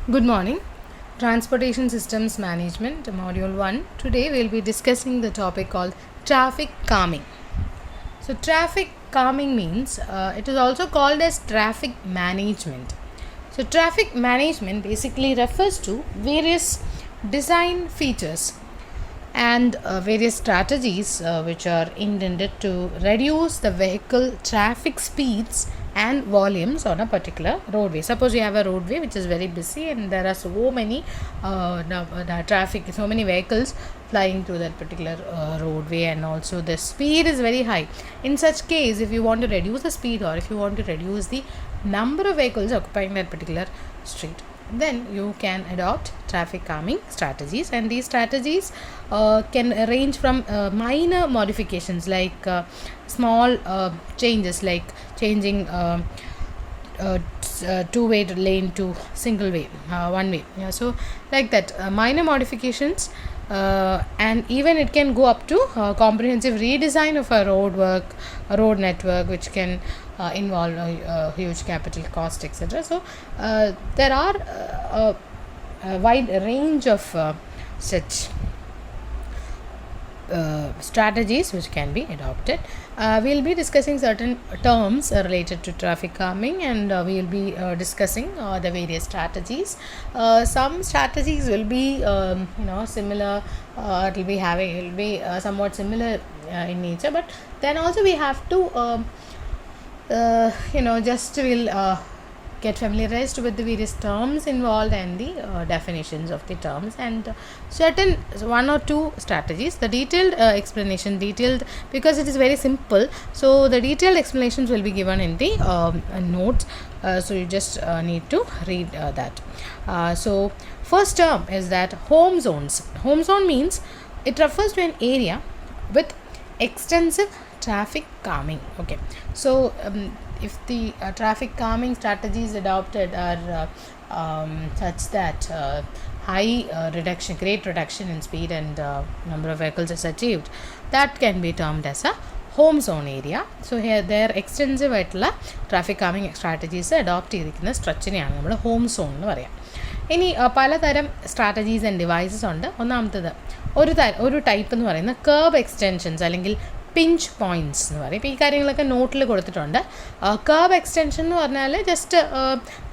Good morning. Transportation Systems Management, Module 1. Today we will be discussing the topic called traffic calming. So, traffic calming means it is also called as traffic management. So, traffic management basically refers to various design features and various strategies which are intended to reduce the vehicle traffic speeds and volumes on a particular roadway. Suppose you have a roadway which is very busy and there are so many traffic, so many vehicles flying through that particular roadway, and also the speed is very high. In such case, if you want to reduce the speed or if you want to reduce the number of vehicles occupying that particular street, then you can adopt traffic calming strategies, and these strategies can range from minor modifications like small changes like changing two-way lane to single way, one way. So like that, minor modifications, and even it can go up to comprehensive redesign of a road network, which can involve a huge capital cost, etc. So there are a wide range of such strategies which can be adopted. We will be discussing certain terms related to traffic calming, and we will be discussing the various strategies. Some strategies will be similar, it will be somewhat similar in nature, but then also we have to just will get familiarized with the various terms involved and the definitions of the terms, and certain one or two strategies. The detailed explanation, because it is very simple, so the detailed explanations will be given in the notes, so you just need to read that. So first term is that home zones. Home zone means it refers to an area with extensive traffic calming. Okay, so if the traffic calming strategies adopted are such that great reduction in speed and number of vehicles is achieved, that can be termed as a home zone area. So here there extensive aittulla traffic calming strategies adopt ചെയ്തിരിക്കുന്ന സ്ട്രെച്ചിനെയാണ് നമ്മൾ home zone എന്ന് പറയാം. ഇനി പലതരം strategies and devices ഉണ്ട്. ഒന്നാമത്തത് ഒരു type എന്ന് പറയുന്നത് കർവ് എക്സ്റ്റൻഷൻസ് അല്ലെങ്കിൽ പിഞ്ച് പോയിൻറ്റ്സ് എന്ന് പറയും. ഇപ്പോൾ ഈ കാര്യങ്ങളൊക്കെ നോട്ടിൽ കൊടുത്തിട്ടുണ്ട്. കർവ് എക്സ്റ്റൻഷൻ എന്ന് പറഞ്ഞാൽ ജസ്റ്റ്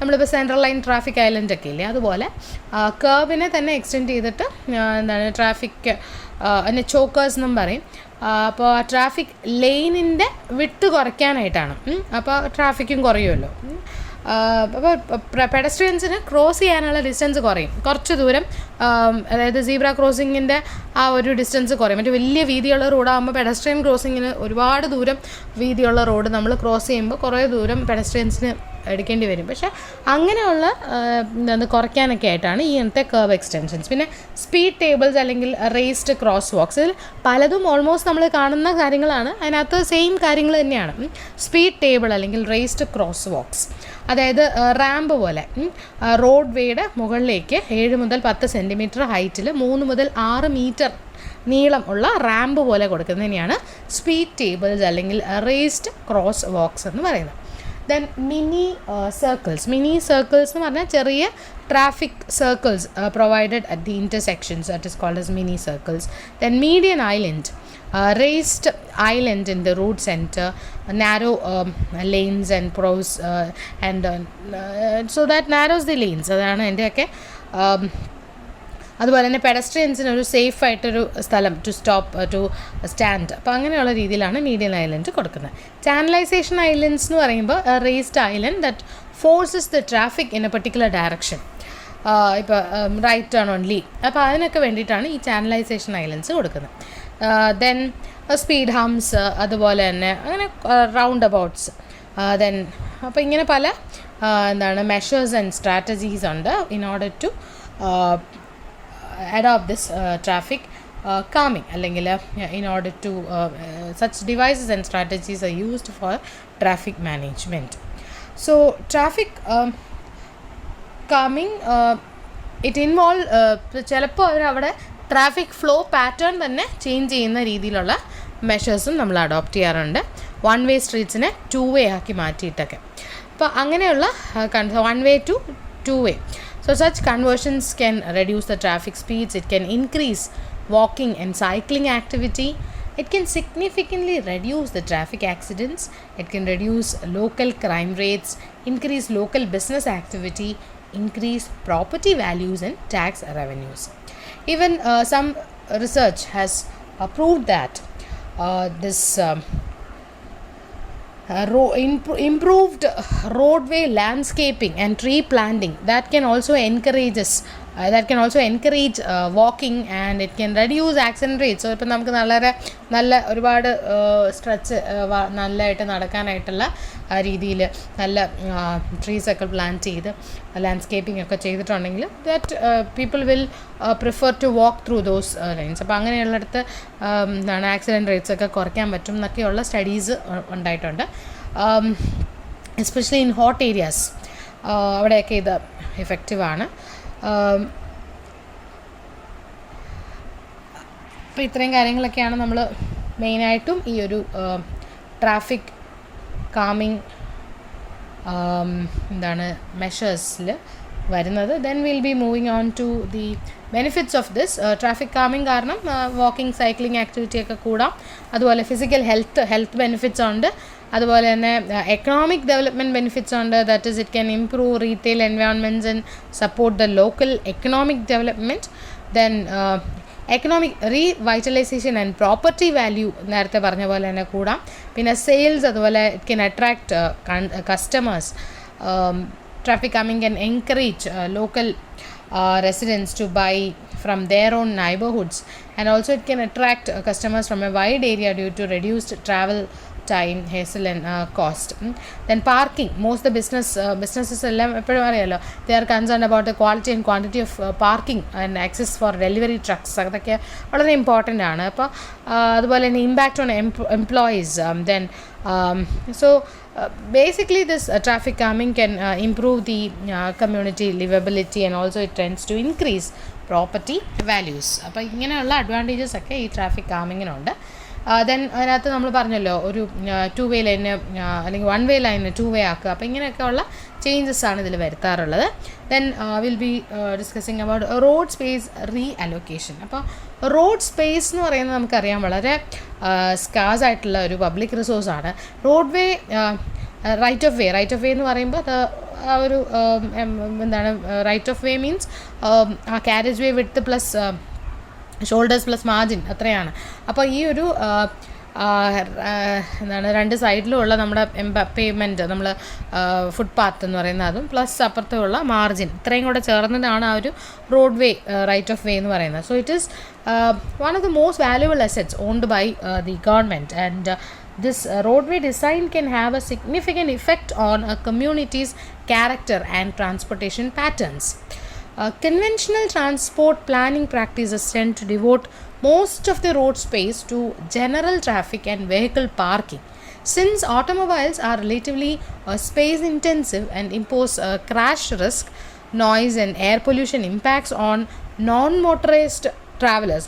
നമ്മളിപ്പോൾ സെൻട്രൽ ലൈൻ ട്രാഫിക് ഐലൻഡ് ഒക്കെ ഇല്ലേ, അതുപോലെ കർവിനെ തന്നെ എക്സ്റ്റെൻഡ് ചെയ്തിട്ട് ട്രാഫിക് അതിനെ ചോക്കേഴ്സ് എന്നും പറയും. അപ്പോൾ ട്രാഫിക് ലൈനിൻ്റെ വിട്ട് കുറയ്ക്കാനായിട്ടാണ്. അപ്പോൾ ട്രാഫിക്കും കുറയുമല്ലോ. അപ്പോൾ പെഡസ്ട്രിയൻസിന് ക്രോസ് ചെയ്യാനുള്ള ഡിസ്റ്റൻസ് കുറയും, കുറച്ച് ദൂരം, അതായത് സീബ്ര ക്രോസിങ്ങിൻ്റെ ആ ഒരു ഡിസ്റ്റൻസ് കുറയും. മറ്റു വലിയ വീതിയുള്ള റോഡാകുമ്പോൾ പെഡസ്ട്രിയൻ ക്രോസിങ്ങിന് ഒരുപാട് ദൂരം വീതിയുള്ള റോഡ് നമ്മൾ ക്രോസ് ചെയ്യുമ്പോൾ കുറേ ദൂരം പെഡസ്ട്രിയൻസിന് എടുക്കേണ്ടി വരും. പക്ഷേ അങ്ങനെയുള്ള കുറയ്ക്കാനൊക്കെ ആയിട്ടാണ് ഈ ഇങ്ങനത്തെ കർവ് എക്സ്റ്റൻഷൻസ്. പിന്നെ സ്പീഡ് ടേബിൾസ് അല്ലെങ്കിൽ റേസ്ഡ് ക്രോസ് വാക്സ്, ഇതിൽ പലതും ഓൾമോസ്റ്റ് നമ്മൾ കാണുന്ന കാര്യങ്ങളാണ്. അതിനകത്ത് സെയിം കാര്യങ്ങൾ തന്നെയാണ്. സ്പീഡ് ടേബിൾ അല്ലെങ്കിൽ റേസ്ഡ് ക്രോസ് വാക്സ്, അതായത് റാമ്പ് പോലെ റോഡ് വേയുടെ മുകളിലേക്ക് 7 മുതൽ 10 സെൻറ്റിമീറ്റർ ഹൈറ്റിൽ 3 മുതൽ 6 മീറ്റർ നീളം ഉള്ള റാമ്പ് പോലെ കൊടുക്കുന്നതിനെയാണ് സ്പീഡ് ടേബിൾസ് അല്ലെങ്കിൽ റേസ്ഡ് ക്രോസ് വാക്സ് എന്ന് പറയുന്നത്. ദെൻ മിനി സർക്കിൾസ് എന്ന് പറഞ്ഞാൽ ചെറിയ traffic circles provided at the intersections, that is called as mini circles. Then median island, raised island in the road center, narrow lanes and pros so that narrows the lanes. അതാണ് എൻ്റെയൊക്കെ. അതുപോലെ തന്നെ പെഡസ്ട്രിയൻസിന് ഒരു safe ആയിട്ടൊരു സ്ഥലം to stand. അപ്പോൾ അങ്ങനെയുള്ള രീതിയിലാണ് മീഡിയൻ ഐലൻഡ് കൊടുക്കുന്നത്. ചാനലൈസേഷൻ ഐലൻഡ്സ് എന്ന് പറയുമ്പോൾ raised island that forces the traffic in a particular direction, ഇപ്പോൾ റൈറ്റ് ടേൺ ഓൺലി. അപ്പോൾ അതിനൊക്കെ വേണ്ടിയിട്ടാണ് ഈ ചാനലൈസേഷൻ ഐലൻഡ്സ് കൊടുക്കുന്നത്. ദെൻ സ്പീഡ് ഹംസ്, അതുപോലെ തന്നെ അങ്ങനെ റൗണ്ട് അബൌട്ട്സ്. ദെൻ അപ്പോൾ ഇങ്ങനെ പല മെഷേഴ്സ് ആൻഡ് സ്ട്രാറ്റജീസ് ഉണ്ട് in order to adopt this traffic calming, അല്ലെങ്കിൽ in order to such devices and strategies are used for traffic management. So traffic calming it involve ചിലപ്പോൾ അവിടെ ട്രാഫിക് ഫ്ലോ പാറ്റേൺ തന്നെ change ചെയ്യുന്ന രീതിയിലുള്ള മെഷേഴ്സും നമ്മൾ adopt ചെയ്യാറുണ്ട്. 1 way സ്ട്രീറ്റ്സിനെ 2 way ആക്കി മാറ്റിയിട്ടൊക്കെ. അപ്പോൾ അങ്ങനെയുള്ള 1 way to 2 way. So such conversions can reduce the traffic speeds, it can increase walking and cycling activity, it can significantly reduce the traffic accidents, it can reduce local crime rates, increase local business activity, increase property values and tax revenues. Even some research has proved that this improved roadway landscaping and tree planting that can also encourage walking, and it can reduce accident rates. So ഇപ്പം നമുക്ക് നല്ല ഒരുപാട് stretch നല്ലതായിട്ട് നടക്കാനായിട്ടുള്ള രീതിയിൽ നല്ല ട്രീസൊക്കെ plant ചെയ്ത് landscaping ഒക്കെ ചെയ്തിട്ടുണ്ടെങ്കിൽ that people will prefer to walk through those lanes. അപ്പോൾ അങ്ങനെയുള്ളിടത്ത് എന്താണ് ആക്സിഡൻറ്റ് റേറ്റ്സ് ഒക്കെ കുറയ്ക്കാൻ പറ്റും എന്നൊക്കെയുള്ള സ്റ്റഡീസ് ഉണ്ടായിട്ടുണ്ട്. എസ്പെഷ്യലി ഇൻ ഹോട്ട് ഏരിയാസ് അവിടെയൊക്കെ ഇത് എഫക്റ്റീവാണ്. അപ്പോൾ ഇത്രയും കാര്യങ്ങളൊക്കെയാണ് നമ്മൾ മെയിനായിട്ടും ഈ ഒരു ട്രാഫിക് കാമിങ് എന്താണ് മെഷേഴ്സിൽ വരുന്നത്. Then will be moving on to the benefits of this. Traffic calming കാരണം വാക്കിംഗ് സൈക്ലിംഗ് ആക്ടിവിറ്റി ഒക്കെ കൂടാം. അതുപോലെ ഫിസിക്കൽ ഹെൽത്ത് ബെനിഫിറ്റ്സ് ഉണ്ട്. അതുപോലെ തന്നെ എക്കണോമിക് ഡെവലപ്മെൻറ്റ് ബെനിഫിറ്റ്സ് ഉണ്ട്. That is it can improve retail environments and support the local economic development. Then economic revitalization and property value നേരത്തെ പറഞ്ഞ പോലെ തന്നെ കൂടാം. പിന്നെ സെയിൽസ്, അതുപോലെ it can attract customers. Traffic calming can encourage local residents to buy from their own neighborhoods, and also it can attract customers from a wide area due to reduced travel time, hassle and cost. Then parking, most the businesses എല്ലാം എപ്പോഴും അറിയാമല്ലോ, they are concerned about the quality and quantity of parking and access for delivery trucks. അതൊക്കെ വളരെ important ആണ്. അപ്പോൾ അതുപോലെ തന്നെ impact on employees. then so basically this traffic calming can improve the community livability, and also it tends to increase property values. അപ്പോൾ ഇങ്ങനെയുള്ള advantages ഒക്കെ ഈ ട്രാഫിക് കാമിങ്ങിനുണ്ട്. ദെൻ അതിനകത്ത് നമ്മൾ പറഞ്ഞല്ലോ ഒരു 2-way ലൈന് അല്ലെങ്കിൽ 1-way ലൈന് 2-way ആക്കുക. അപ്പോൾ ഇങ്ങനെയൊക്കെയുള്ള ചേഞ്ചസ് ആണ് ഇതിൽ വരുത്താറുള്ളത്. Then will be discussing about road space reallocation. അപ്പോൾ റോഡ് സ്പേസ് എന്ന് പറയുന്നത് നമുക്കറിയാം വളരെ സ്കാസ് ആയിട്ടുള്ള ഒരു പബ്ലിക് റിസോഴ്സാണ്. Road way right of way എന്ന് പറയുമ്പോൾ അത് ആ ഒരു എന്താണ് റൈറ്റ് ഓഫ് വേ മീൻസ് ആ carriage way width plus shoulders plus margin അത്രയാണ്. അപ്പോൾ ഈ ഒരു എന്താണ് രണ്ട് സൈഡിലുമുള്ള നമ്മുടെ പേയ്മെൻറ്റ്, നമ്മൾ ഫുട്പാത്ത് എന്ന് പറയുന്ന അതും പ്ലസ് അപ്പുറത്തുള്ള മാർജിൻ ഇത്രയും കൂടെ ചേർന്നതാണ് ആ ഒരു road way right of way എന്ന് പറയുന്നത്. So it is one of the most valuable assets owned by the government, and this roadway design can have a significant effect on a community's character and transportation patterns. Conventional transport planning practices tend to devote most of the road space to general traffic and vehicle parking. Since automobiles are relatively space intensive and impose crash risk, noise and air pollution impacts on non-motorized travelers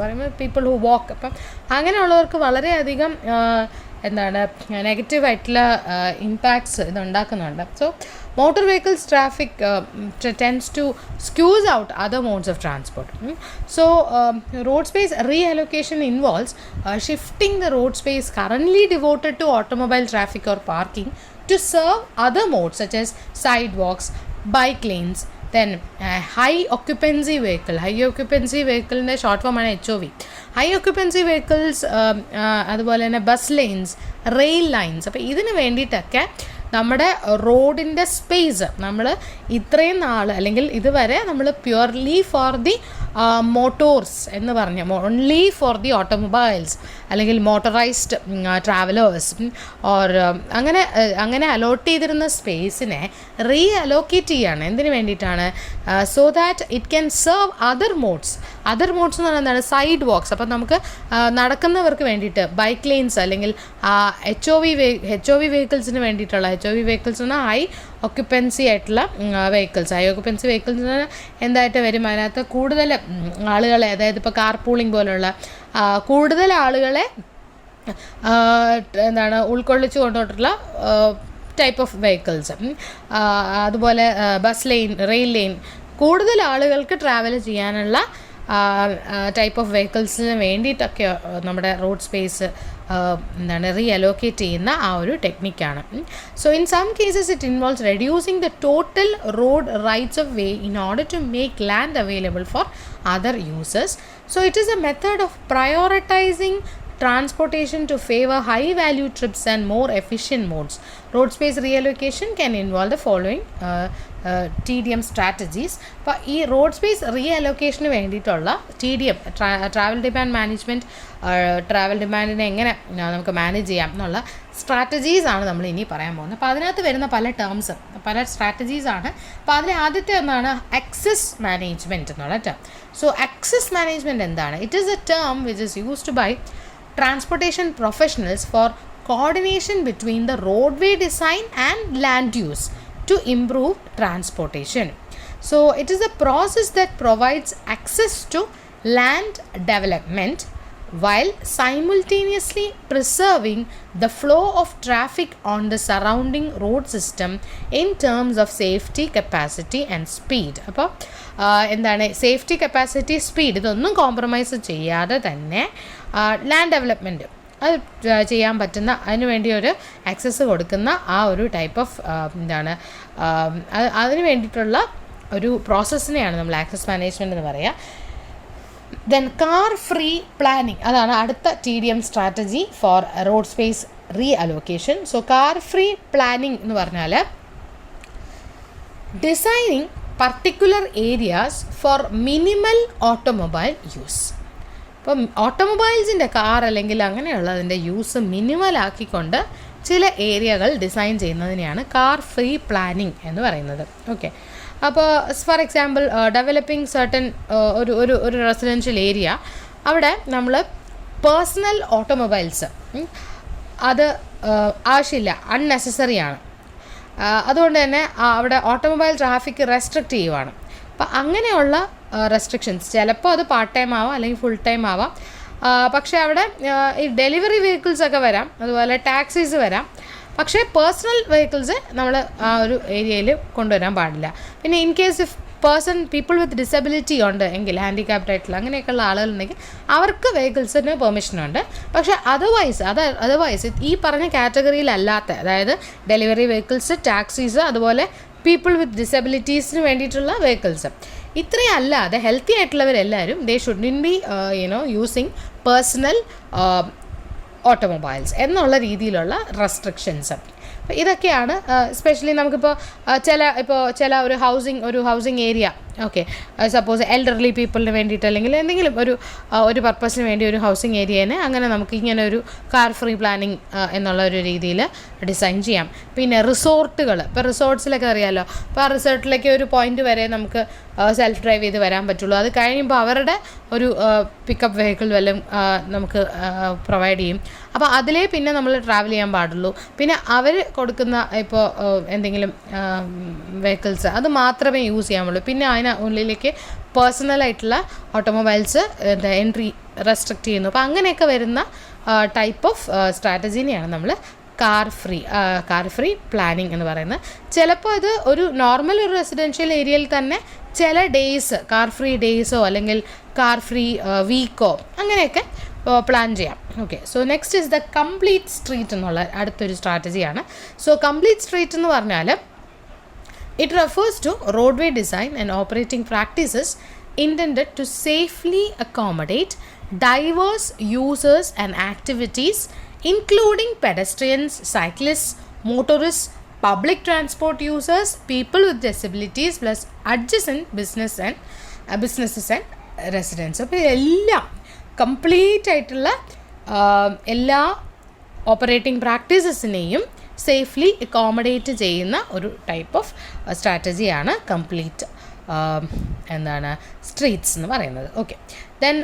പറയുമ്പോൾ people who walk. അപ്പം അങ്ങനെയുള്ളവർക്ക് വളരെയധികം എന്താണ് നെഗറ്റീവായിട്ടുള്ള impacts ഇതുണ്ടാക്കുന്നുണ്ട്. So motor vehicles traffic tends to squeeze out other modes of transport. So road space reallocation involves shifting the road space currently devoted to automobile traffic or parking to serve other modes such as sidewalks, bike lanes. Then high occupancy vehicle short ഫോമാണ് HOV. High occupancy vehicles, അതുപോലെ തന്നെ bus lanes, rail lines. അപ്പോൾ ഇതിന് വേണ്ടിയിട്ടൊക്കെ നമ്മുടെ റോഡിൻ്റെ space നമ്മൾ ഇത്രയും നാൾ അല്ലെങ്കിൽ ഇതുവരെ നമ്മൾ പ്യുവർലി ഫോർ ദി മോട്ടോർസ് എന്ന് പറഞ്ഞ ഓൺലി ഫോർ ദി ഓട്ടോമൊബൈൽസ് അല്ലെങ്കിൽ മോട്ടറൈസ്ഡ് ട്രാവലേഴ്സ് ഓർ അങ്ങനെ അലോട്ട് ചെയ്തിരുന്ന സ്പേസിനെ റീ അലോക്കേറ്റ് ചെയ്യുകയാണ്. എന്തിനു വേണ്ടിയിട്ടാണ്? So that it can serve other modes എന്ന് പറഞ്ഞാൽ എന്താണ്? Sidewalks. അപ്പം നമുക്ക് നടക്കുന്നവർക്ക് വേണ്ടിയിട്ട് ബൈക്ക് ലെയിൻസ് അല്ലെങ്കിൽ HOV വെഹിക്കിൾസിന് വേണ്ടിയിട്ടുള്ള HOV വെഹിക്കിൾസ് എന്ന് പറഞ്ഞാൽ ഹൈ ഒക്യുപ്പൻസി ആയിട്ടുള്ള വെഹിക്കിൾസ്. ഹൈ ഒക്യുപ്പൻസി വെഹിക്കിൾസ് എന്തായിട്ട് വരും? അതിനകത്ത് കൂടുതൽ ആളുകളെ, അതായത് ഇപ്പോൾ കാർ പൂളിംഗ് പോലുള്ള കൂടുതൽ ആളുകളെ എന്താണ് ഉൾക്കൊള്ളിച്ചു കൊണ്ടുപോയിട്ടുള്ള ടൈപ്പ് ഓഫ് വെഹിക്കിൾസ്. അതുപോലെ ബസ് ലൈൻ, റെയിൽ ലൈൻ, കൂടുതൽ ആളുകൾക്ക് ട്രാവൽ ചെയ്യാനുള്ള ടൈപ്പ് ഓഫ് വെഹിക്കിൾസിന് വേണ്ടിയിട്ടൊക്കെ നമ്മുടെ റോഡ് സ്പേസ് എന്താണ് റീഅലോക്കേറ്റ് ചെയ്യുന്ന ആ ഒരു ടെക്നിക്കാണ്. So in some cases it involves reducing the total road rights of way in order to make land available for other users. So it is a method of prioritizing transportation to favor high value trips and more efficient modes. Road space reallocation can involve the following TDM strategies. അപ്പോൾ ഈ road space റീഅലോക്കേഷന് വേണ്ടിയിട്ടുള്ള TDM, travel demand management, travel ഡിമാൻഡിനെ എങ്ങനെ നമുക്ക് manage ചെയ്യാം എന്നുള്ള strategies ആണ് നമ്മൾ ഇനി പറയാൻ പോകുന്നത്. അപ്പോൾ അതിനകത്ത് വരുന്ന പല ടേംസ്, പല സ്ട്രാറ്റജീസ് ആണ്. അപ്പോൾ അതിൽ ആദ്യത്തെ ഒന്നാണ് ആക്സസ് മാനേജ്മെൻറ്റ് എന്നുള്ള ടേം. സോ ആക്സസ് മാനേജ്മെൻറ്റ് എന്താണ്? It is a term which is used by transportation professionals for coordination between the roadway design and land use to improve transportation. So it is a process that provides access to land development while simultaneously preserving the flow of traffic on the surrounding road system in terms of safety, capacity and speed. അപ്പോൾ എന്താണ് safety, capacity, speed ഇതൊന്നും compromise ചെയ്യാതെ തന്നെ land development അത് ചെയ്യാൻ പറ്റുന്ന, അതിന് വേണ്ടി ഒരു ആക്സസ് കൊടുക്കുന്ന ആ ഒരു ടൈപ്പ് ഓഫ് എന്താണ് അതിന് വേണ്ടിയിട്ടുള്ള ഒരു പ്രോസസ്സിനെയാണ് നമ്മൾ ആക്സസ് മാനേജ്മെൻറ്റ് എന്ന് പറയുക. ദെൻ കാർ ഫ്രീ പ്ലാനിങ്, അതാണ് അടുത്ത TDM strategy for road space reallocation. So car free planning എന്ന് പറഞ്ഞാൽ designing particular areas for minimal automobile use. ഇപ്പം ഓട്ടോമൊബൈൽസിൻ്റെ കാർ അല്ലെങ്കിൽ അങ്ങനെയുള്ളതിൻ്റെ യൂസ് മിനിമലാക്കിക്കൊണ്ട് ചില ഏരിയകൾ ഡിസൈൻ ചെയ്യുന്നതിനെയാണ് കാർ ഫ്രീ പ്ലാനിങ് എന്ന് പറയുന്നത്. ഓക്കെ, അപ്പോൾ ഫോർ എക്സാമ്പിൾ ഡെവലപ്പിംഗ് സർട്ടൻ ഒരു റെസിഡൻഷ്യൽ ഏരിയ, അവിടെ നമ്മൾ പേഴ്സണൽ ഓട്ടോമൊബൈൽസ് അത് ആവശ്യമില്ല, അൺനെസസറി ആണ്. അതുകൊണ്ട് തന്നെ അവിടെ ഓട്ടോമൊബൈൽ ട്രാഫിക് റെസ്ട്രിക്റ്റ് ചെയ്യുവാണ്. അപ്പോൾ അങ്ങനെയുള്ള റെസ്ട്രിക്ഷൻസ് ചിലപ്പോൾ അത് പാർട്ട് ടൈം ആവാം അല്ലെങ്കിൽ ഫുൾ ടൈം ആവാം. പക്ഷേ അവിടെ ഈ ഡെലിവറി വെഹിക്കിൾസൊക്കെ വരാം, അതുപോലെ ടാക്സീസ് വരാം. പക്ഷേ പേഴ്സണൽ വെഹിക്കിൾസ് നമ്മൾ ആ ഒരു ഏരിയയിൽ കൊണ്ടുവരാൻ പാടില്ല. പിന്നെ in case if people with disability ഉണ്ട് എങ്കിൽ, ഹാൻഡിക്യാപ്ഡ് ആയിട്ടുള്ള അങ്ങനെയൊക്കെയുള്ള ആളുകളുണ്ടെങ്കിൽ അവർക്ക് വെഹിക്കിൾസിന് പെർമിഷനുണ്ട്. പക്ഷേ അതർവൈസ് ഈ പറഞ്ഞ കാറ്റഗറിയിലല്ലാത്ത, അതായത് ഡെലിവറി വെഹിക്കിൾസ്, ടാക്സീസ്, അതുപോലെ പീപ്പിൾ വിത്ത് ഡിസബിലിറ്റീസിന് വേണ്ടിയിട്ടുള്ള വെഹിക്കിൾസ്, ഇത്രയും അല്ലാതെ ഹെൽത്തി ആയിട്ടുള്ളവരെല്ലാവരും they shouldn't be using personal automobiles എന്നുള്ള രീതിയിലുള്ള റെസ്ട്രിക്ഷൻസ്. അപ്പോൾ ഇതൊക്കെയാണ് എസ്പെഷ്യലി നമുക്കിപ്പോൾ ചില ഒരു housing area, okay, suppose elderly പീപ്പിളിന് വേണ്ടിയിട്ട് അല്ലെങ്കിൽ എന്തെങ്കിലും ഒരു പർപ്പസിന് വേണ്ടി ഒരു ഹൗസിങ് ഏരിയനെ അങ്ങനെ നമുക്ക് ഇങ്ങനെ ഒരു കാർ ഫ്രീ പ്ലാനിങ് എന്നുള്ള ഒരു രീതിയിൽ ഡിസൈൻ ചെയ്യാം. പിന്നെ റിസോർട്ടുകൾ, ഇപ്പോൾ റിസോർട്ട്സിലൊക്കെ അറിയാമല്ലോ, അപ്പോൾ ആ റിസോർട്ടിലേക്ക് ഒരു പോയിന്റ് വരെ നമുക്ക് സെൽഫ് ഡ്രൈവ് ചെയ്ത് വരാൻ പറ്റുള്ളൂ. അത് കഴിയുമ്പോൾ അവരുടെ ഒരു പിക്കപ്പ് വെഹിക്കിൾ വല്ലതും നമുക്ക് പ്രൊവൈഡ് ചെയ്യും. അപ്പോൾ അതിലേ പിന്നെ നമ്മൾ ട്രാവൽ ചെയ്യാൻ പാടുള്ളൂ. പിന്നെ അവർ കൊടുക്കുന്ന ഇപ്പോൾ എന്തെങ്കിലും വെഹിക്കിൾസ് അത് മാത്രമേ യൂസ് ചെയ്യാൻ പാടുള്ളൂ. പിന്നെ ഉള്ളിലേക്ക് പേഴ്സണലായിട്ടുള്ള ഓട്ടോമൊബൈൽസ് എൻട്രി റെസ്ട്രിക്റ്റ് ചെയ്യുന്നു. അപ്പോൾ അങ്ങനെയൊക്കെ വരുന്ന ടൈപ്പ് ഓഫ് സ്ട്രാറ്റജീനെയാണ് നമ്മൾ കാർ ഫ്രീ പ്ലാനിങ് എന്ന് പറയുന്നത്. ചിലപ്പോൾ അത് ഒരു നോർമൽ ഒരു റെസിഡൻഷ്യൽ ഏരിയയിൽ തന്നെ ചില ഡേയ്സ് കാർ ഫ്രീ ഡേയ്സോ അല്ലെങ്കിൽ കാർ ഫ്രീ വീക്കോ അങ്ങനെയൊക്കെ പ്ലാൻ ചെയ്യാം. Okay, so next is the complete street എന്നുള്ള അടുത്തൊരു സ്ട്രാറ്റജിയാണ്. സോ കംപ്ലീറ്റ് സ്ട്രീറ്റ് എന്ന് പറഞ്ഞാൽ it refers to roadway design and operating practices intended to safely accommodate diverse users and activities including pedestrians, cyclists, motorists, public transport users, people with disabilities plus adjacent businesses and residents. അപ്പോൾ എല്ലാം complete ആയിട്ടുള്ള എല്ലാ operating പ്രാക്ടീസസിനെയും safely accommodate ചെയ്യുന്ന ഒരു type of സ്ട്രാറ്റജിയാണ് complete streets എന്ന് പറയുന്നത്. Okay, then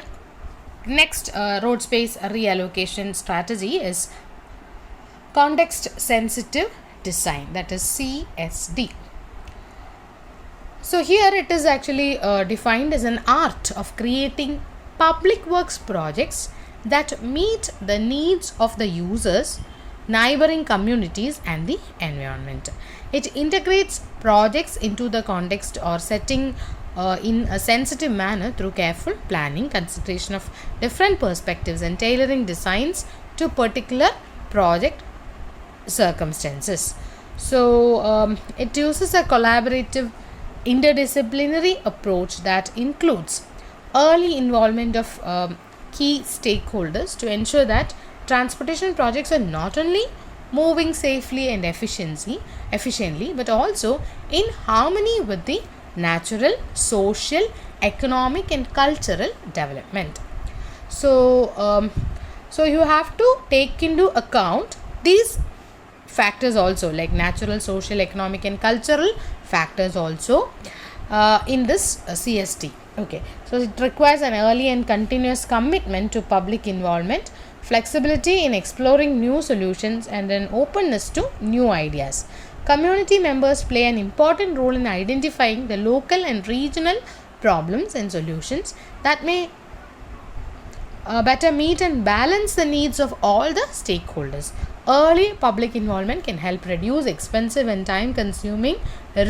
next road space reallocation strategy is context sensitive design, that is CSD. So here it is actually defined as an art of creating public works projects that meet the needs of the users neighboring communities and the environment. It integrates projects into the context or setting in a sensitive manner through careful planning, consideration of different perspectives, and tailoring designs to particular project circumstances. So it uses a collaborative interdisciplinary approach that includes early involvement of key stakeholders to ensure that transportation projects are not only moving safely and efficiently but also in harmony with the natural, social, economic and cultural development. So you have to take into account these factors also, like natural, social, economic and cultural factors also in this CST. Okay, so it requires an early and continuous commitment to public involvement, flexibility in exploring new solutions and an openness to new ideas. Community members play an important role in identifying the local and regional problems and solutions that may better meet and balance the needs of all the stakeholders. Early public involvement can help reduce expensive and time-consuming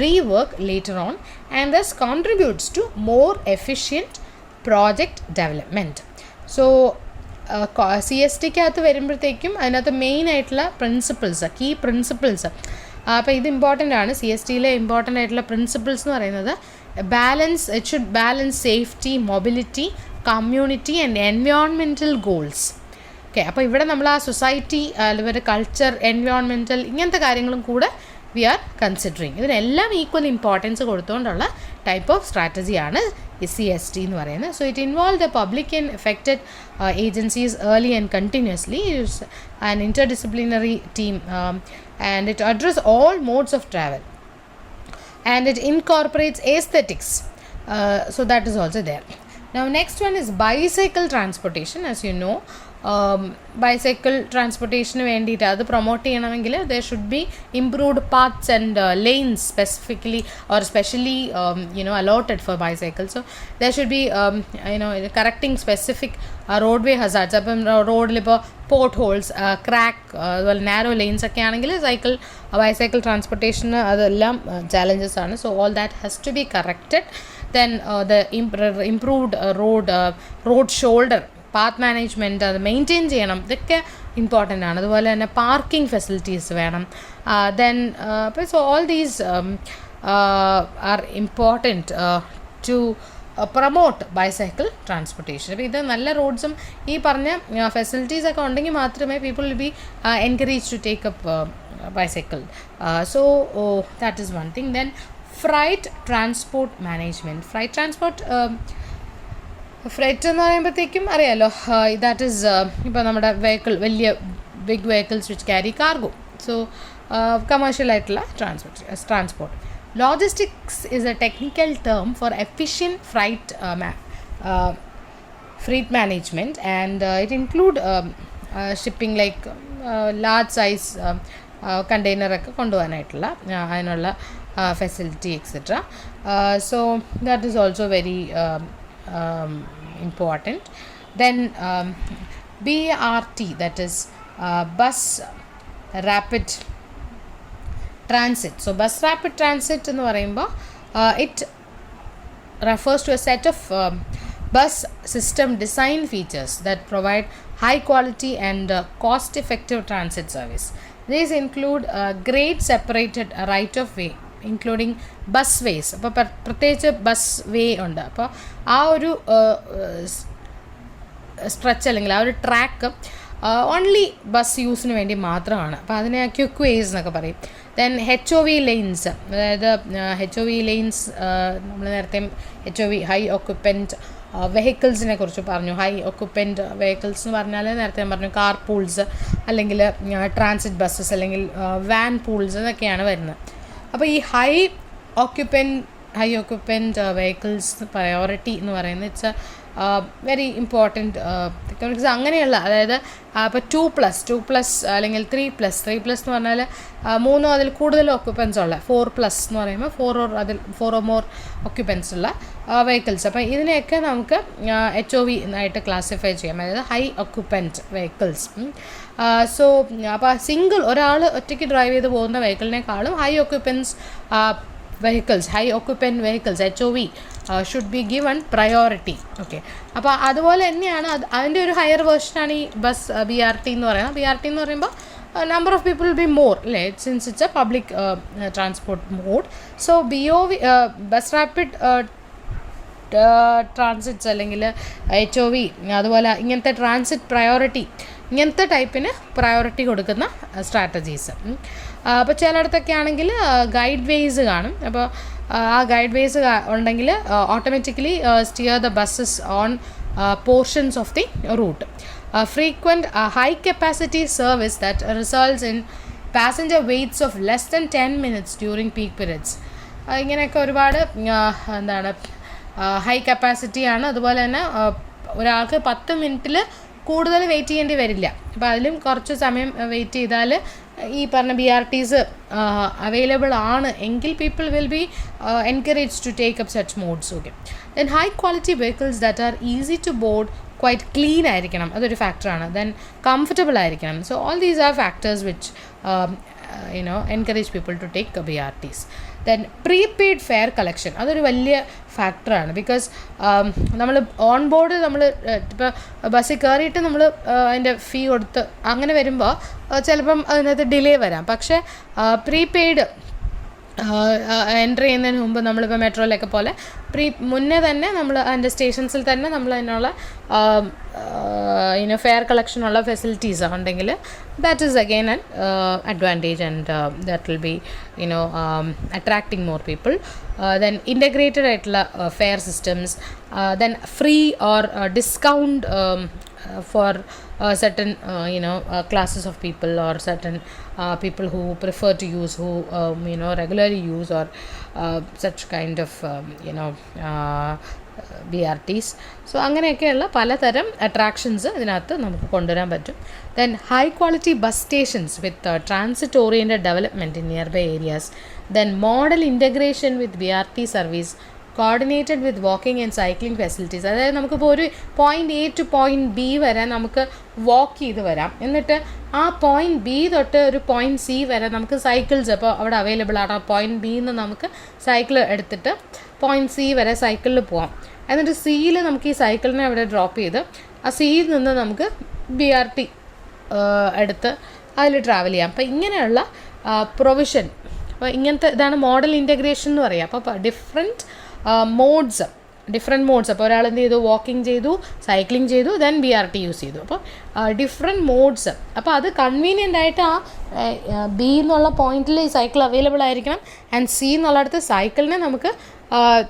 rework later on and thus contributes to more efficient project development. So CSTക്കകത്ത് വരുമ്പോഴത്തേക്കും അതിനകത്ത് main ആയിട്ടുള്ള key principles അപ്പോൾ ഇത് important ആണ്. CSTയിലെ important ആയിട്ടുള്ള principles എന്ന് പറയുന്നത് it should balance safety, mobility, community and environmental goals. Okay, അപ്പോൾ ഇവിടെ നമ്മൾ ആ സൊസൈറ്റി, അതുപോലെ കൾച്ചർ, എൻവയോൺമെൻറ്റൽ ഇങ്ങനത്തെ കാര്യങ്ങളും കൂടെ വി ആർ കൺസിഡറിങ്. ഇതിനെല്ലാം ഈക്വൽ ഇമ്പോർട്ടൻസ് കൊടുത്തുകൊണ്ടുള്ള ടൈപ്പ് ഓഫ് സ്ട്രാറ്റജിയാണ് ഈ CST എന്ന് പറയുന്നത്. So it involve the public and affected agencies early and continuously, an interdisciplinary team and it addresses all modes of travel and it incorporates aesthetics, so that is also there. Now next one is bicycle transportation. As you know, bicycle ട്രാൻസ്പോർട്ടേഷന് വേണ്ടിയിട്ട് അത് promote ചെയ്യണമെങ്കിൽ there should be improved paths and lanes specifically or specially allotted for bicycles. So there should be correcting specific roadway hazards. അപ്പം റോഡിലിപ്പോൾ potholes, crack, അതുപോലെ narrow lanes ഒക്കെ ആണെങ്കിൽ bicycle ട്രാൻസ്പോർട്ടേഷന് അതെല്ലാം ചാലഞ്ചസ് ആണ്. So all that has to be corrected. Then the improved road shoulder path management അത് maintain ചെയ്യണം, ഇതൊക്കെ ഇമ്പോർട്ടൻ്റ് ആണ്. അതുപോലെ തന്നെ പാർക്കിംഗ് ഫെസിലിറ്റീസ് വേണം. Then so all these are important to promote bicycle transportation. അപ്പോൾ ഇത് നല്ല റോഡ്സും ഈ പറഞ്ഞ ഫെസിലിറ്റീസൊക്കെ ഉണ്ടെങ്കിൽ മാത്രമേ people will be encourage to take up bicycle. So that is one thing. Then freight transport management. Freight എന്ന് പറയുമ്പോഴത്തേക്കും അറിയാമല്ലോ, ദാറ്റ് ഈസ് ഇപ്പോൾ നമ്മുടെ വലിയ big vehicles which carry cargo. So commercial ആയിട്ടുള്ള transport. Logistics is a technical term for efficient freight management and it include shipping like large size കണ്ടെയ്നറൊക്കെ കൊണ്ടുപോകാനായിട്ടുള്ള അതിനുള്ള facility etcetera. So that is also very important. Then BRT, that is bus rapid transit. So bus rapid transit എന്ന് പറയുമ്പോൾ it refers to a set of bus system design features that provide high quality and cost effective transit service. These include grade separated right of way including bus ways. അപ്പോൾ പ്രത്യേകിച്ച് bus വേ ഉണ്ട്. അപ്പോൾ ആ ഒരു stretch അല്ലെങ്കിൽ ആ ഒരു track only bus യൂസിന് വേണ്ടി മാത്രമാണ്. അപ്പോൾ അതിനെ ക്വിക്ക് വേസ് എന്നൊക്കെ പറയും. ദെൻ HOV ലെയിൻസ്, അതായത് HOV ലെയിൻസ് നമ്മൾ നേരത്തെ HOV ഹൈ ഓക്യുപ്പൻറ്റ് വെഹിക്കിൾസിനെ കുറിച്ച് പറഞ്ഞു. ഹൈ ഓക്യുപ്പൻറ്റ് വെഹിക്കിൾസ് എന്ന് പറഞ്ഞാൽ നേരത്തെ ഞാൻ പറഞ്ഞു കാർ പൂൾസ് അല്ലെങ്കിൽ ട്രാൻസിറ്റ് ബസ്സസ് അല്ലെങ്കിൽ വാൻ പൂൾസ് എന്നൊക്കെയാണ് വരുന്നത്. അപ്പോൾ ഈ ഹൈ ഓക്യുപ്പൻറ്റ് വെഹിക്കിൾസ് പ്രയോറിറ്റി എന്ന് പറയുന്നത് ഇറ്റ്സ് വെരി ഇമ്പോർട്ടൻറ്റ് എക്കണോമിക്സ് അങ്ങനെയുള്ള, അതായത് ഇപ്പോൾ 2+, അല്ലെങ്കിൽ 3+ എന്ന് പറഞ്ഞാൽ 3 അതിൽ കൂടുതൽ ഓക്യുപ്പൻസ് ഉള്ള, 4+ എന്ന് പറയുമ്പോൾ 4 or more ഓക്യുപ്പൻസ് ഉള്ള വെഹിക്കിൾസ്. അപ്പോൾ ഇതിനെയൊക്കെ നമുക്ക് HOV എന്നായിട്ട് ക്ലാസിഫൈ ചെയ്യാം, അതായത് ഹൈ ഓക്യുപ്പൻറ്റ് വെഹിക്കിൾസ്. സോ അപ്പോൾ സിംഗിൾ ഒരാൾ ഒറ്റയ്ക്ക് ഡ്രൈവ് ചെയ്ത് പോകുന്ന വെഹിക്കിളിനേക്കാളും high occupancy high occupant vehicles HOV should be given priority. Okay, അപ്പോൾ അതുപോലെ തന്നെയാണ് അതിൻ്റെ ഒരു ഹയർ വേർഷനാണ് ഈ ബസ് BRT എന്ന് പറയുന്നത്. BRT എന്ന് പറയുമ്പോൾ number of people will be more, അല്ലേ, since it's a public transport mode. So BOV bus rapid transits അല്ലെങ്കിൽ HOV, അതുപോലെ ഇങ്ങനത്തെ ട്രാൻസിറ്റ് പ്രയോറിറ്റി, ഇങ്ങനത്തെ ടൈപ്പിന് പ്രയോറിറ്റി കൊടുക്കുന്ന സ്ട്രാറ്റജീസ്. അപ്പോൾ ചിലയിടത്തൊക്കെ ആണെങ്കിൽ ഗൈഡ് വേസ് കാണും. അപ്പോൾ ആ ഗൈഡ് വേസ് ഉണ്ടെങ്കിൽ automatically steer the buses on portions of the route. Frequent high capacity service that results in passenger waits of less than 10 minutes during peak periods. ഇങ്ങനെയൊക്കെ ഒരുപാട് എന്താണ് ഹൈ കപ്പാസിറ്റിയാണ്. അതുപോലെ തന്നെ ഒരാൾക്ക് 10 മിനിറ്റിൽ കൂടുതൽ വെയിറ്റ് ചെയ്യേണ്ടി വരില്ല. അപ്പോൾ അതിലും കുറച്ച് സമയം വെയിറ്റ് ചെയ്താൽ ഈ പറഞ്ഞ BRTs അവൈലബിൾ ആണ് എങ്കിൽ people will be encourage to take up such modes. Okay, then high quality vehicles that are easy to board, quiet clean ആയിരിക്കണം, അതൊരു ഫാക്ടറാണ്. ദെൻ കംഫർട്ടബിൾ ആയിരിക്കണം. So all these are factors which encourage people to take BRTs. Then prepaid fare collection, അതൊരു വലിയ ഫാക്ടറാണ്. Because നമ്മൾ on board നമ്മൾ ഇപ്പോൾ ബസ്സിൽ കയറിയിട്ട് നമ്മൾ അതിൻ്റെ ഫീ കൊടുത്ത് അങ്ങനെ വരുമ്പോൾ ചിലപ്പം അതിനകത്ത് ഡിലേ വരാം. പക്ഷേ പ്രീപെയ്ഡ് എൻട്രി ചെയ്യുന്നതിന് മുമ്പ് നമ്മളിപ്പോൾ മെട്രോയിലൊക്കെ പോലെ മുന്നേ തന്നെ നമ്മൾ അതിൻ്റെ സ്റ്റേഷൻസിൽ തന്നെ നമ്മൾ അതിനുള്ള ഫെയർ കളക്ഷനുള്ള ഫെസിലിറ്റീസ് ഉണ്ടെങ്കിൽ that is again an advantage and that will be attracting more people. Then integrated ആയിട്ടുള്ള fare systems, then free or discount for certain classes of people, or certain people who prefer to use, who regularly use, or such kind of BRTs. So അങ്ങനെയൊക്കെയുള്ള പലതരം attractions ഇതിനകത്ത് നമുക്ക് കൊണ്ടുവരാൻ പറ്റും. Then high quality bus stations with transit oriented development in nearby areas. Then modal integration with BRT service coordinated with walking and cycling facilities. അതായത് നമുക്കിപ്പോൾ ഒരു point A to point B വരെ നമുക്ക് വാക്ക് ചെയ്ത് വരാം. എന്നിട്ട് ആ പോയിൻറ്റ് B തൊട്ട് ഒരു പോയിൻറ്റ് C വരെ നമുക്ക് സൈക്കിൾസ് അപ്പോൾ അവിടെ അവൈലബിൾ ആണ്. ആ പോയിൻറ്റ് B നിന്ന് നമുക്ക് സൈക്കിൾ എടുത്തിട്ട് പോയിൻറ്റ് C വരെ സൈക്കിളിൽ പോകാം. എന്നിട്ട് Cയിൽ നമുക്ക് ഈ സൈക്കിളിനെ അവിടെ ഡ്രോപ്പ് ചെയ്ത് ആ Cയിൽ നിന്ന് നമുക്ക് BRT എടുത്ത് അതിൽ ട്രാവൽ ചെയ്യാം. അപ്പോൾ ഇങ്ങനെയുള്ള പ്രൊവിഷൻ, അപ്പോൾ ഇങ്ങനത്തെ ഇതാണ് മോഡൽ ഇൻ്റഗ്രേഷൻ എന്ന് പറയുക. അപ്പോൾ ഡിഫറെൻറ്റ് മോഡ്സ്. അപ്പോൾ ഒരാൾ എന്ത് ചെയ്തു, വാക്കിംഗ് ചെയ്തു, സൈക്ലിംഗ് ചെയ്തു, ദെൻ BRT യൂസ് ചെയ്തു. അപ്പോൾ ഡിഫറെൻറ്റ് മോഡ്സ്. അപ്പോൾ അത് കൺവീനിയൻ്റ് ആയിട്ട് ആ B എന്നുള്ള പോയിന്റിൽ ഈ സൈക്കിൾ അവൈലബിൾ ആയിരിക്കണം. ആൻഡ് C എന്നുള്ളിടത്ത് സൈക്കിളിനെ നമുക്ക്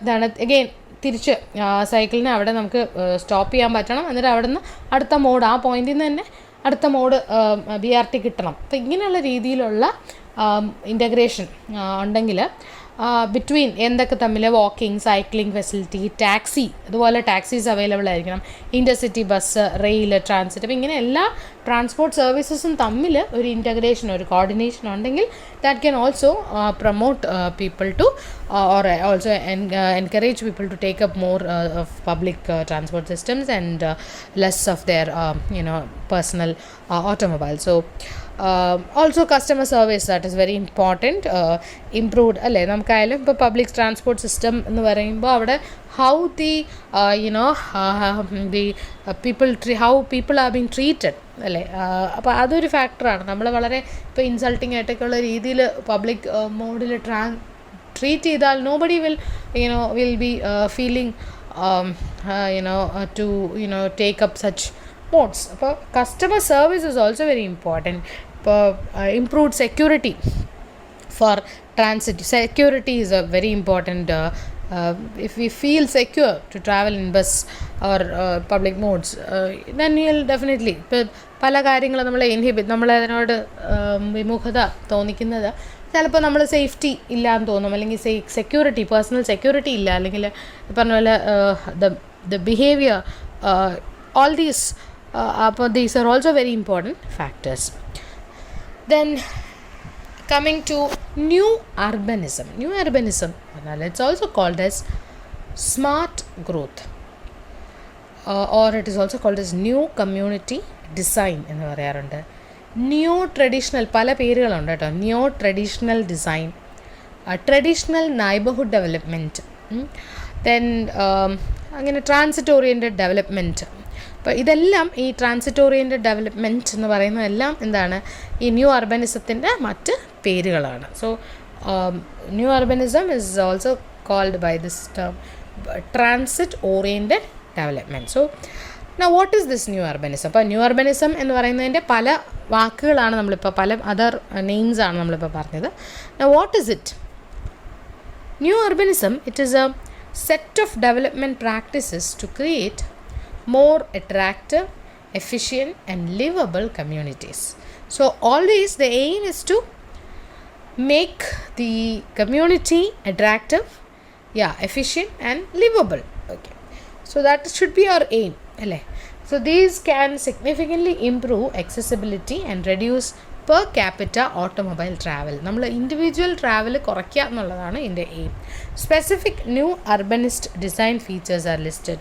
ഇതാണ് അഗെയിൻ തിരിച്ച് സൈക്കിളിനെ അവിടെ നമുക്ക് സ്റ്റോപ്പ് ചെയ്യാൻ പറ്റണം. എന്നിട്ട് അവിടെ നിന്ന് അടുത്ത മോഡ്, ആ പോയിന്റിൽ നിന്ന് തന്നെ അടുത്ത മോഡ് BRT കിട്ടണം. അപ്പോൾ ഇങ്ങനെയുള്ള രീതിയിലുള്ള ഇൻ്റഗ്രേഷൻ ഉണ്ടെങ്കിൽ ബിറ്റ്വീൻ എന്തൊക്കെ തമ്മിൽ വാക്കിംഗ്, സൈക്ലിംഗ് ഫെസിലിറ്റി, ടാക്സി, അതുപോലെ ടാക്സീസ് അവൈലബിൾ ആയിരിക്കണം, ഇൻ്റർസിറ്റി ബസ്, റെയിൽ, ട്രാൻസിറ്റ്. അപ്പോൾ ഇങ്ങനെ എല്ലാ ട്രാൻസ്പോർട്ട് സർവീസസും തമ്മിൽ ഒരു ഇൻ്റഗ്രേഷൻ, ഒരു കോർഡിനേഷൻ ഉണ്ടെങ്കിൽ that can also promote people to or also encourage people to take up more of public transport systems and less of their personal automobile. So also customer service, that is very important. Improved അല്ലേ, നമുക്കായാലും ഇപ്പോൾ public transport system എന്ന് പറയുമ്പോൾ അവിടെ how the how people are being treated അല്ലേ, അപ്പോൾ അതൊരു ഫാക്ടറാണ്. നമ്മൾ വളരെ ഇപ്പോൾ ഇൻസൾട്ടിങ് ആയിട്ടൊക്കെയുള്ള രീതിയിൽ പബ്ലിക് മോഡിൽ treat ചെയ്താൽ nobody will be feeling to take up such modes. അപ്പോൾ customer service is also very important. ഇപ്പോൾ improved security for transit. Security is a very important. If we feel secure to travel in bus or public modes, then you'll definitely പല കാര്യങ്ങളും നമ്മളതിനോട് വിമുഖത തോന്നിക്കുന്നത് ചിലപ്പോൾ നമ്മൾ safety ഇല്ലയെന്ന് തോന്നും, അല്ലെങ്കിൽ സെക്യൂരിറ്റി, പേഴ്സണൽ സെക്യൂരിറ്റി ഇല്ല, അല്ലെങ്കിൽ പറഞ്ഞ പോലെ the the behavior, all these these are also very important factors. Then coming to new urbanism. New urbanism, it's also called as smart growth, or it is also called as new community design എന്ന് പറയാറുണ്ട്. New traditional പല പേരുകളുണ്ട് കേട്ടോ. New traditional design, traditional neighbourhood development, then അങ്ങനെ transit oriented development. അപ്പോൾ ഇതെല്ലാം ഈ transit oriented development എന്ന് പറയുന്നതെല്ലാം എന്താണ്, ഈ ന്യൂ അർബനിസത്തിൻ്റെ മറ്റ് പേരുകളാണ്. So new urbanism is also called by this term transit oriented development. So what is this new urbanism? അപ്പോൾ ന്യൂ അർബനിസം എന്ന് പറയുന്നതിൻ്റെ പല വാക്കുകളാണ് നമ്മളിപ്പോൾ, പല അതർ നെയിംസാണ് നമ്മളിപ്പോൾ പറഞ്ഞത്. What is it? New urbanism, it is a set of development practices to create more attractive, efficient and livable communities. So always the aim is to make the community attractive, efficient and livable. Okay, so that should be our aim. So these can significantly improve accessibility and reduce per capita automobile travel. നമ്മൾ individual travel കുറയ്ക്കുക എന്നുള്ളതാണ് ഇതിൻ്റെ aim. Specific new urbanist design features are listed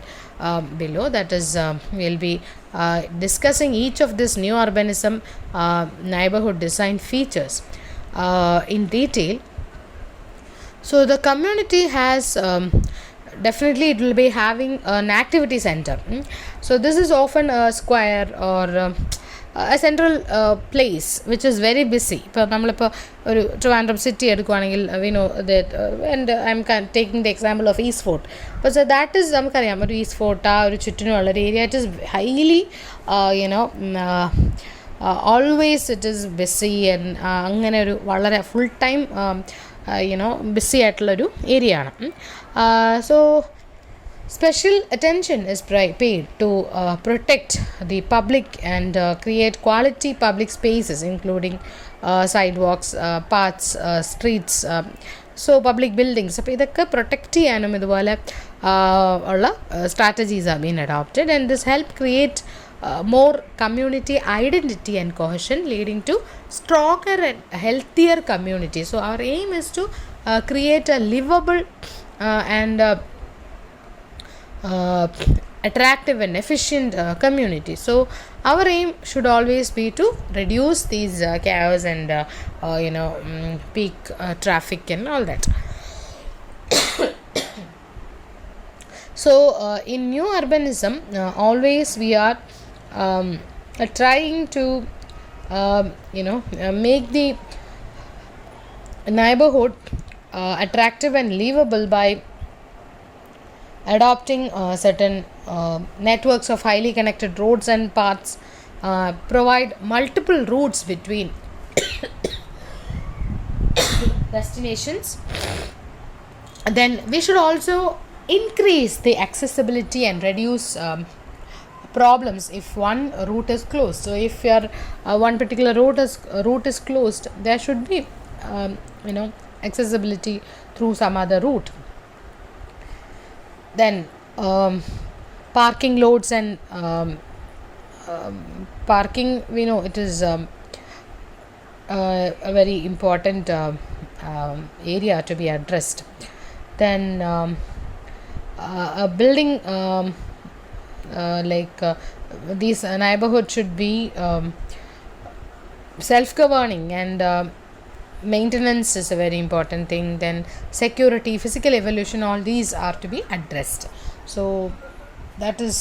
below. That is, we'll be discussing each of this new urbanism neighborhood design features in detail. So the community has definitely it will be having an activity center. So this is often a square or a central place which is very busy. ഇപ്പോൾ നമ്മളിപ്പോൾ ഒരു Trivandrum city എടുക്കുകയാണെങ്കിൽ we know that and I'm taking the example of East Fort. അപ്പോൾ so that is നമുക്കറിയാം, ഒരു east fort ആ ഒരു ചുറ്റിനുമുള്ള ഒരു area, it is highly always it is busy and അങ്ങനെ ഒരു വളരെ ഫുൾ ടൈം ബിസി ആയിട്ടുള്ളൊരു ഏരിയ ആണ്. So special attention is paid to protect the public and create quality public spaces, including sidewalks, paths, streets, so public buildings. അപ്പോൾ ഇതൊക്കെ protect ചെയ്യാനും ഇതുപോലെ ഉള്ള strategies are being adopted, and this help create more community identity and cohesion, leading to stronger and healthier community. So our aim is to create a livable and attractive and efficient community. So our aim should always be to reduce these chaos and peak traffic and all that. So in new urbanism, always we are trying to make the neighborhood attractive and livable by adopting certain networks of highly connected roads and paths, provide multiple routes between destinations. Then we should also increase the accessibility and reduce problems if one route is closed. So if your one particular route is closed, there should be accessibility through some other route. Then parking loads and parking, we know it is a very important area to be addressed. Then a building these neighborhood should be self-governing, and maintenance is a very important thing. Then security, physical evolution, all these are to be addressed. So that is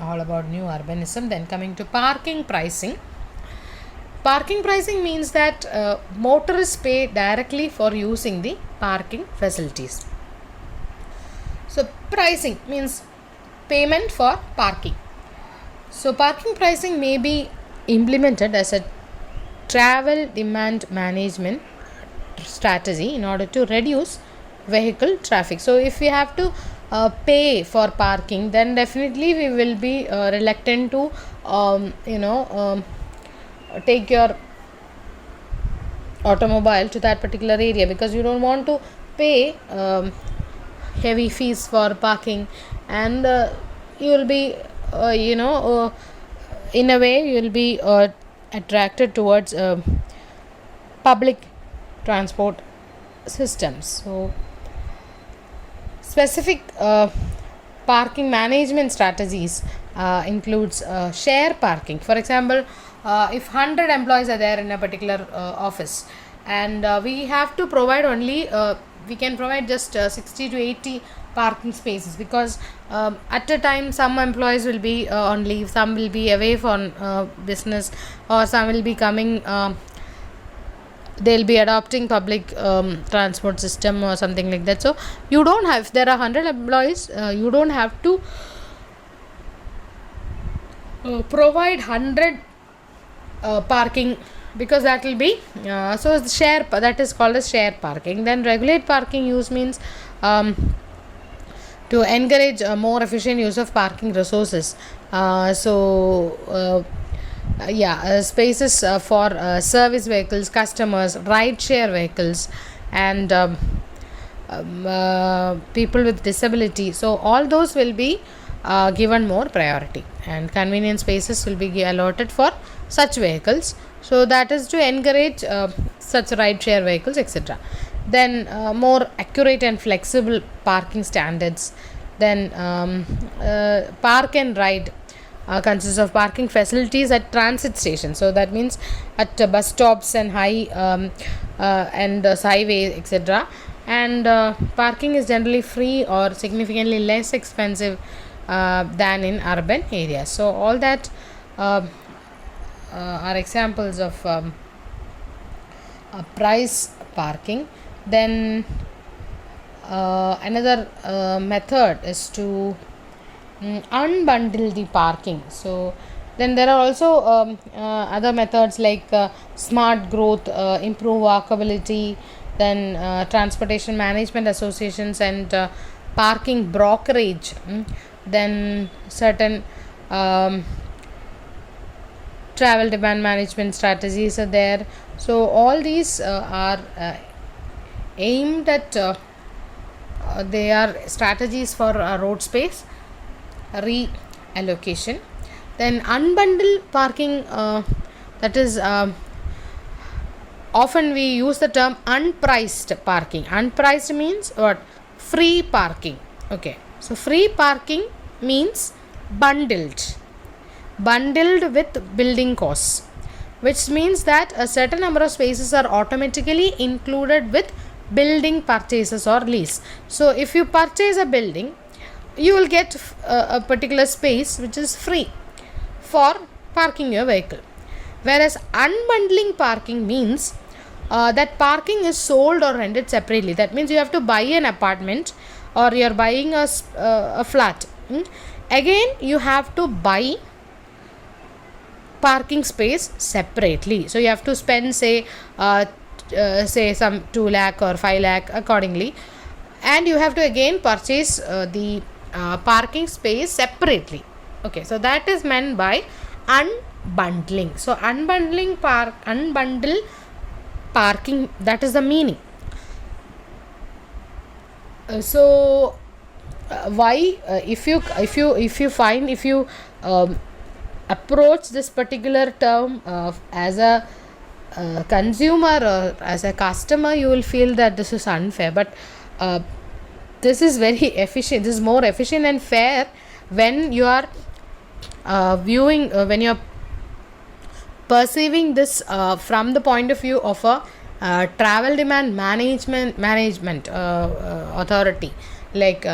all about new urbanism. Then coming to parking pricing. Parking pricing means that motorists pay directly for using the parking facilities. So pricing means payment for parking. So parking pricing may be implemented as a travel demand management strategy in order to reduce vehicle traffic. So if we have to pay for parking, then definitely we will be reluctant to take your automobile to that particular area, because you don't want to pay heavy fees for parking, and you will be in a way you will be attracted towards public transport systems. So specific parking management strategies includes share parking. For example, if 100 employees are there in a particular office, and we have to provide only we can provide just 60 to 80 parking spaces, because at a time some employees will be on leave, some will be away from business, or some will be coming, they'll be adopting public transport system or something like that. So you don't have, if there are 100 employees, you don't have to provide 100 parking, because that will be so share, that is called as share parking. Then regulate parking use means to encourage a more efficient use of parking resources. Spaces for service vehicles, customers, ride share vehicles, and people with disability. So all those will be given more priority, and convenience spaces will be allotted for such vehicles. So that is to encourage such ride share vehicles, etc. Then more accurate and flexible parking standards. Then park and ride consists of parking facilities at transit stations. So that means at bus stops and highway, etc. And parking is generally free or significantly less expensive than in urban areas. So all that are examples of price parking. Then another method is to unbundle the parking. So then there are also other methods like smart growth, improve walkability, then transportation management associations, and parking brokerage. Then certain travel demand management strategies are there. So all these are aimed at they are strategies for road space reallocation. Then unbundle parking, that is often we use the term unpriced parking. Unpriced means what? Free parking. Okay, so free parking means bundled with building costs, which means that a certain number of spaces are automatically included with building purchases or lease. So if you purchase a building, you will get a particular space which is free for parking your vehicle. Whereas unbundling parking means that parking is sold or rented separately. That means you have to buy an apartment, or you are buying a flat. Again, you have to buy parking space separately. So you have to spend say some 2 lakh or 5 lakh accordingly, and you have to again purchase the parking space separately. Okay, so that is meant by unbundling. So unbundle parking, that is the meaning. Why if you approach this particular term as a consumer or as a customer, you will feel that this is unfair, but this is very efficient. This is more efficient and fair when you are viewing, when you are perceiving this from the point of view of a travel demand management authority. Like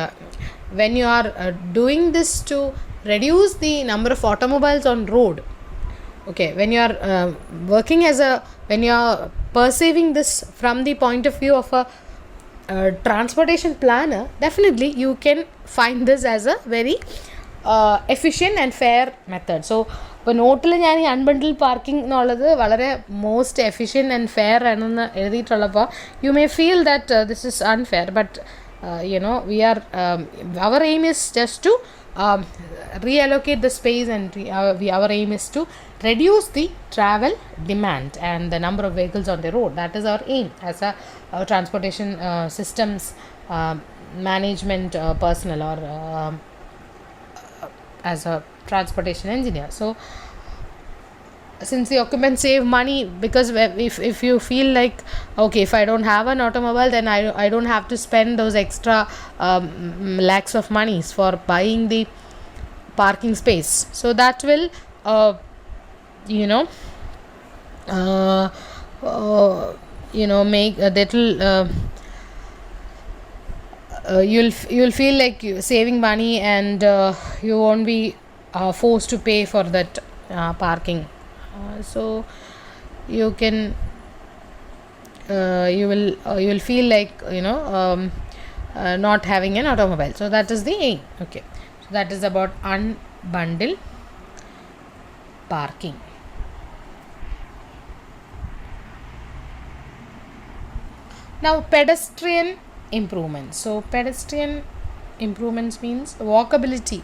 when you are doing this to reduce the number of automobiles on road. Okay, when you are when you are perceiving this from the point of view of a transportation planner, definitely you can find this as a very efficient and fair method. So ഇപ്പോൾ നോട്ടിൽ ഞാൻ ഈ അൺബണ്ടിൽ parking എന്നുള്ളത് വളരെ most efficient and fair ആണെന്ന് എഴുതിയിട്ടുള്ളപ്പോൾ you may feel that this is unfair, but our aim is just to reallocate the space, and our aim is to reduce the travel demand and the number of vehicles on the road. That is our aim as a transportation systems management personnel, or as a transportation engineer. So since the occupants save money, because if you feel like, okay, if I don't have an automobile, then I don't have to spend those extra lakhs of monies for buying the parking space. So that will you know make that will you'll feel like you saving money, and you won't be forced to pay for that parking. So you can you will feel like not having an automobile. So that is the aim. Okay, so that is about unbundle parking. Now pedestrian improvements. So pedestrian improvements means walkability.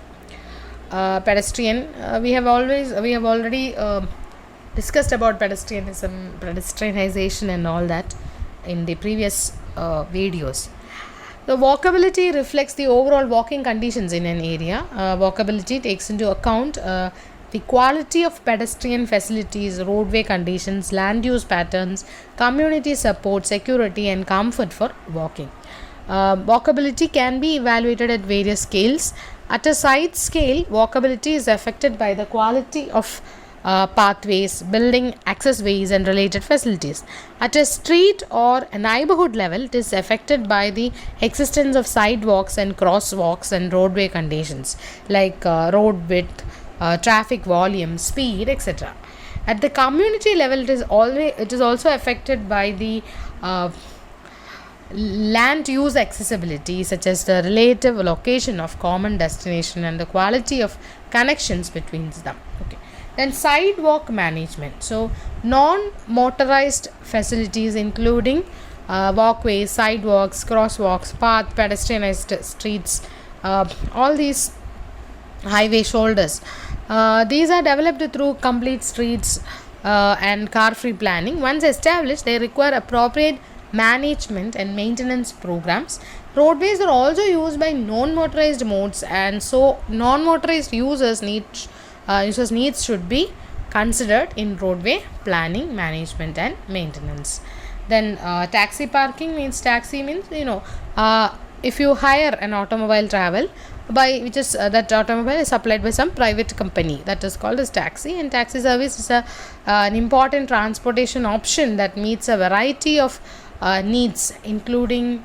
We have already discussed about pedestrianization and all that in the previous videos. The walkability reflects the overall walking conditions in an area. Walkability takes into account the quality of pedestrian facilities, roadway conditions, land use patterns, community support, security, and comfort for walking. Walkability can be evaluated at various scales. At a site scale, walkability is affected by the quality of pathways, building accessways, and related facilities. At a street or a neighborhood level, it is affected by the existence of sidewalks and crosswalks and roadway conditions like road width, traffic volume, speed, etc. At the community level, it is also affected by the land use accessibility, such as the relative location of common destination and the quality of connections between them. Okay. Then sidewalk management. So non-motorized facilities including walkways, sidewalks, crosswalks, path, pedestrianized streets, all these highway shoulders. These are developed through complete streets and car-free planning. Once established, they require appropriate management and maintenance programs. Roadways are also used by non-motorized modes, and so non-motorized users needs should be considered in roadway planning, management, and maintenance. Then taxi parking means if you hire an automobile travel by which is that automobile is supplied by some private company, that is called as taxi. And taxi service is an important transportation option that meets a variety of needs, including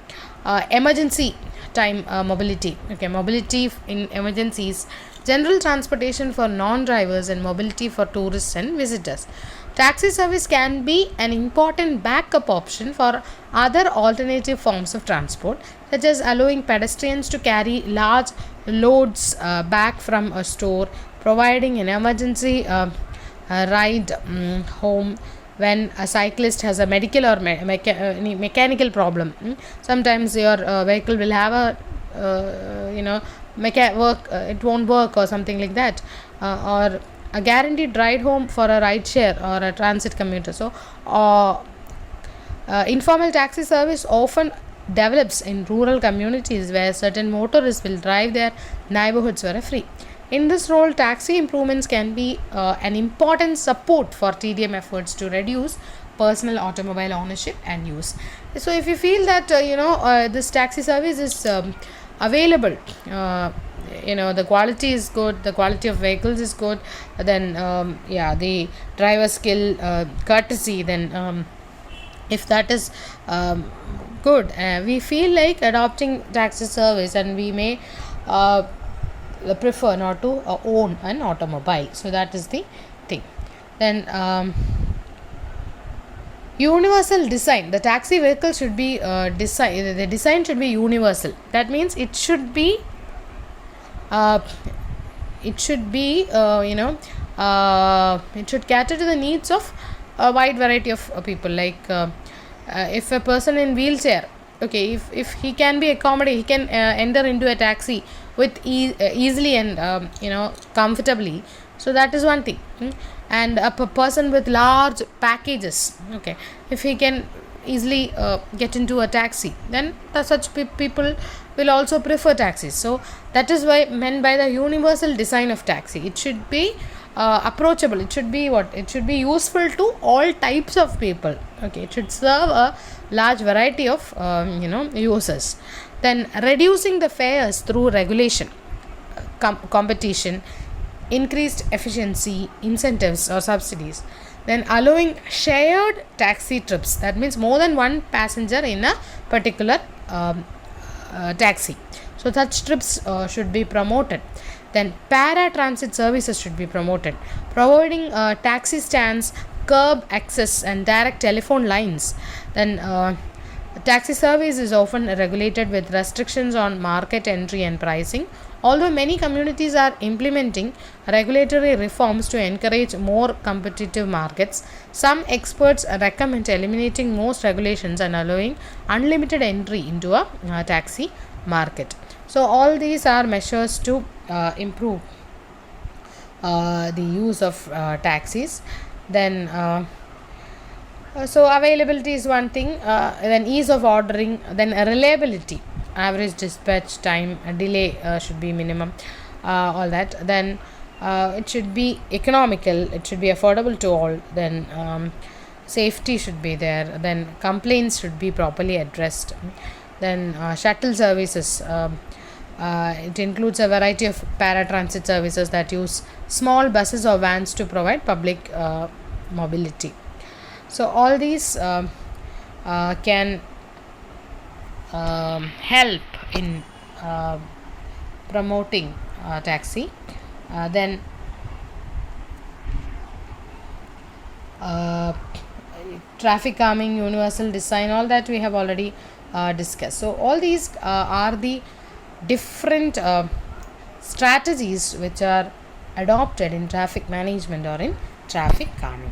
emergency time mobility. Okay, mobility in emergencies, general transportation for non-drivers, and mobility for tourists and visitors. Taxi service can be an important backup option for other alternative forms of transport, such as allowing pedestrians to carry large loads back from a store, providing an emergency ride home when a cyclist has a medical or mechanical problem. Sometimes your vehicle will have a it won't work or something like that, or a guaranteed ride home for a ride share or a transit commuter. So informal taxi service often develops in rural communities where certain motorists will drive their neighborhoods for free. In this role, taxi improvements can be an important support for TDM efforts to reduce personal automobile ownership and use. So if you feel that this taxi service is available, the quality is good, the quality of vehicles is good, then the driver skill, courtesy, then if that is good, we feel like adopting taxi service, and we may prefer not to own an automobile. So that is the thing. Then universal design. The taxi vehicle should be the design should be universal. That means it should be it should cater to the needs of a wide variety of people. Like if a person in wheelchair, okay, if he can be accommodated, he can enter into a taxi with easily and comfortably. So that is one thing. and a person with large packages, okay, if he can easily get into a taxi, then such people will also prefer taxis. So that is why meant by the universal design of taxi, it should be approachable, it should be what, it should be useful to all types of people, okay, it should serve a large variety of users. Then reducing the fares through regulation, competition, increased efficiency, incentives or subsidies. Then allowing shared taxi trips, that means more than one passenger in a particular taxi. So such trips should be promoted. Then para-transit services should be promoted, providing taxi stands, curb access and direct telephone lines. Then taxi service is often regulated with restrictions on market entry and pricing. Although many communities are implementing regulatory reforms to encourage more competitive markets, some experts recommend eliminating most regulations and allowing unlimited entry into a taxi market. So all these are measures to improve the use of taxis. Then so availability is one thing, then ease of ordering, then reliability, average dispatch time, delay should be minimum, all that. Then it should be economical, it should be affordable to all. Then safety should be there. Then complaints should be properly addressed. Then shuttle services, it includes a variety of paratransit services that use small buses or vans to provide public mobility. So all these can help in promoting taxi. Then traffic calming, universal design, all that we have already discussed. So all these are the different strategies which are adopted in traffic management or in traffic calming.